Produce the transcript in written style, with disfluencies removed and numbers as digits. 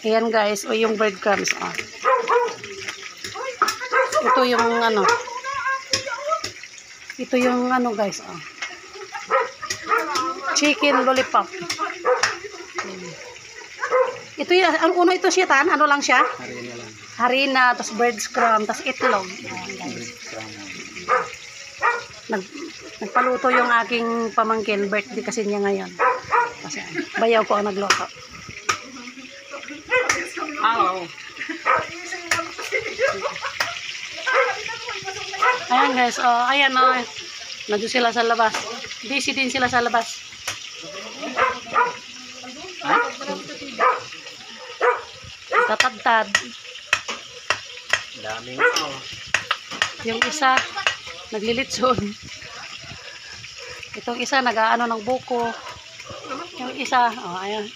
Ayan guys, o yung breadcrumbs. Oh. Ito yung ano. Ito yung ano guys. Oh. Chicken lollipop. Ito yung, ang uno ito siya tan, ano lang siya? Harina lang. Harina, tapos breadcrumb, tapos itlog. Ayan guys. Nagpaluto yung aking pamangkin, birthday kasi niya ngayon. Kasi bayaw ko ang nagluto. Ayan guys, oh, ayan oh. Nandiyo sila sa labas. Busy din sila sa labas. Tatadtad. Daming oh. Yung isa naglilitson. Itong isa nag-aano ng buko. Yung isa, oh, ayan.